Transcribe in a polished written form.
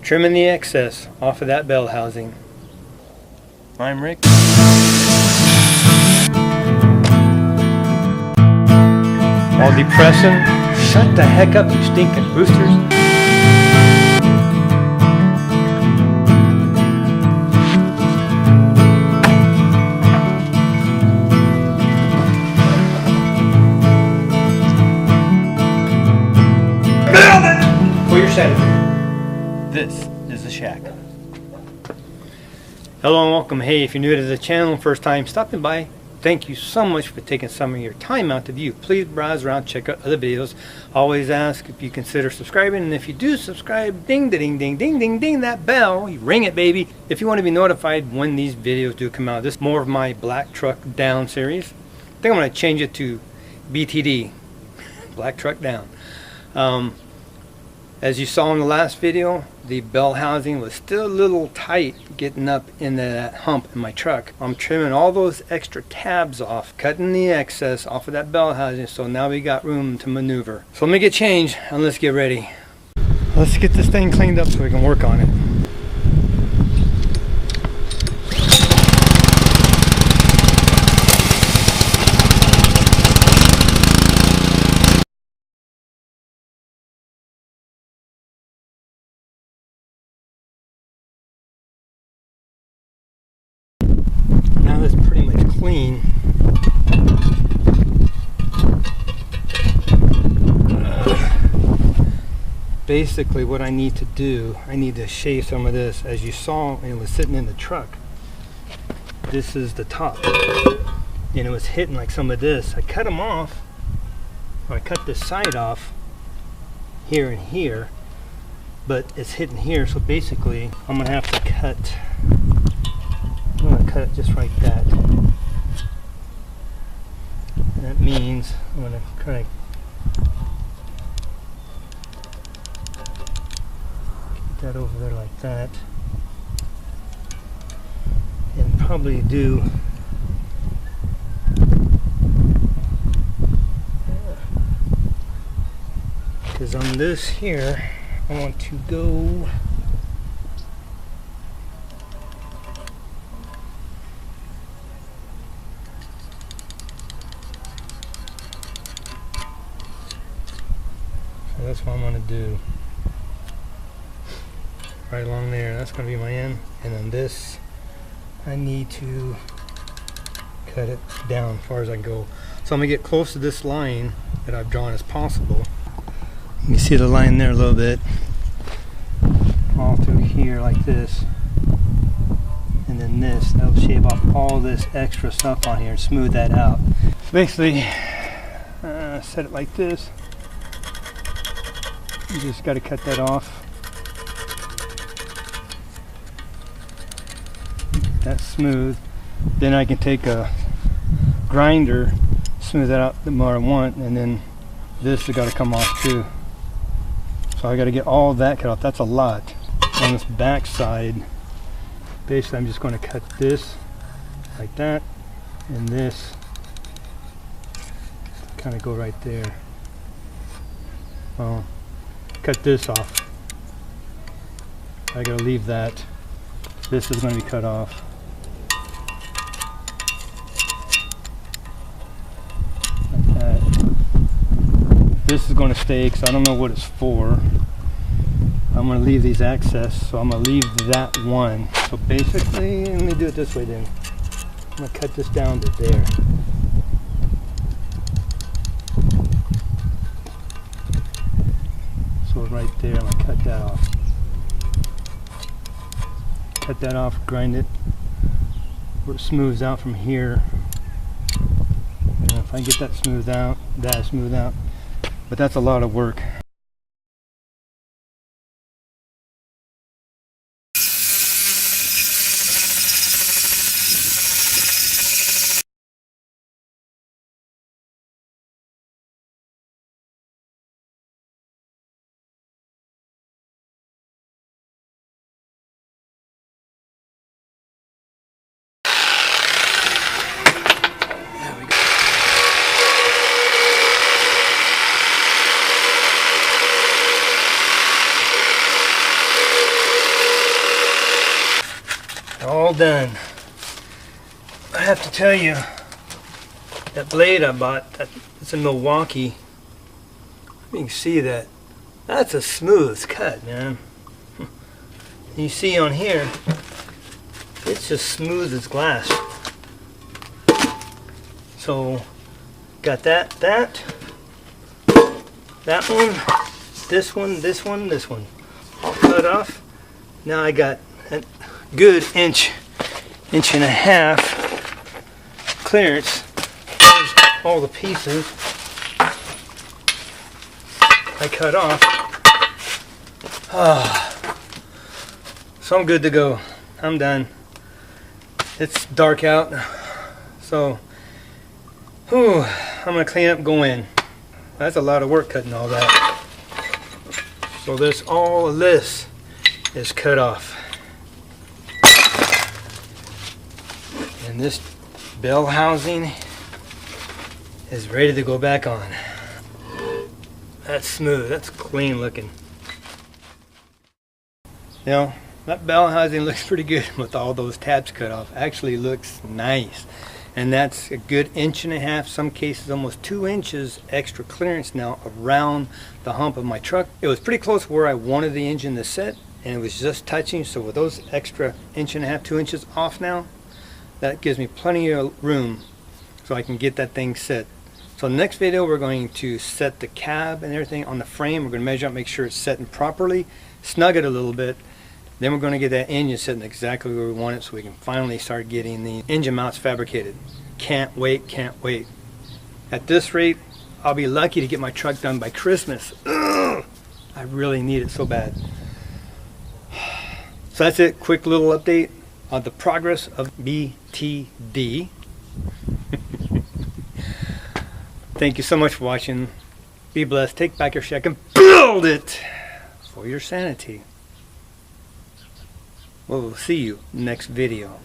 trimming the excess off of that bell housing. I'm Rick. All depressing. Shut the heck up, you stinking roosters. For your sanity. This is the shack. Hello and welcome. Hey, if you're new to the channel, first time stopping by, thank you so much for taking some of your time out to view. Please browse around, check out other videos. Always ask if you consider subscribing, and if you do subscribe, ding ding ding ding ding ding that bell. You ring it, baby. If you want to be notified when these videos do come out. This is more of my Black Truck Down series. I think I'm going to change it to BTD, Black Truck Down. As you saw in the last video, the bell housing was still a little tight getting up into that hump in my truck. I'm trimming all those extra tabs off, cutting the excess off of that bell housing, so now we got room to maneuver. So let me get changed and let's get ready. Let's get this thing cleaned up so we can work on it. Now that's pretty much clean. Basically what I need to do, I need to shave some of this. As you saw when it was sitting in the truck, this is the top, and it was hitting like some of this. I cut them off, or I cut this side off here and here, but it's hitting here, so basically I'm gonna have to cut. I'm going to cut it just like that. And that means I'm going to kind of get that over there like that. And probably do because on this here I want to go that's what I'm going to do right along there. That's going to be my end, and then this I need to cut it down as far as I can go. So I'm going to get close to this line that I've drawn as possible. You can see the line there a little bit, all through here like this, and then this, that'll shave off all this extra stuff on here and smooth that out. So basically set it like this. You just got to cut that off. That's smooth. Then I can take a grinder, smooth that out the more I want, and then this has got to come off too. So I got to get all of that cut off. That's a lot. On this back side, basically I'm just going to cut this like that, and this kind of go right there. Well, cut this off. I gotta leave that. This is going to be cut off. Like that. This is going to stay because I don't know what it's for. I'm going to leave these excess, so I'm going to leave that one. So basically, let me do it this way then. I'm going to cut this down to there. Right there, I'm going to cut that off. Cut that off, grind it where it smooths out from here. And if I get that smoothed out, but that's a lot of work. all done. I have to tell you, that blade I bought, it's in Milwaukee. You can see that. That's a smooth cut, man. You see on here, it's just smooth as glass. So, got that one, this one, this one, this one. All cut off. Now I got a good inch and a half clearance. There's all the pieces I cut off. So I'm good to go. I'm done. It's dark out, so I'm gonna clean up, go in. That's a lot of work cutting all that. So all of this is cut off. And this bell housing is ready to go back on. That's smooth, that's clean looking. You know, that bell housing looks pretty good with all those tabs cut off. Actually looks nice. And that's a good 1.5 inches, some cases almost 2 inches extra clearance now around the hump of my truck. It was pretty close where I wanted the engine to sit, and it was just touching. So with those extra 1.5 inches, 2 inches off now, that gives me plenty of room so I can get that thing set. So next video we're going to set the cab and everything on the frame. We're going to measure out, make sure it's setting properly, snug it a little bit. Then we're going to get that engine sitting exactly where we want it so we can finally start getting the engine mounts fabricated. Can't wait, can't wait. At this rate, I'll be lucky to get my truck done by Christmas. Ugh, I really need it so bad. So that's it, quick little update on the progress of BTD. Thank you so much for watching. Be blessed, take back your shack and build it for your sanity. We'll see you next video.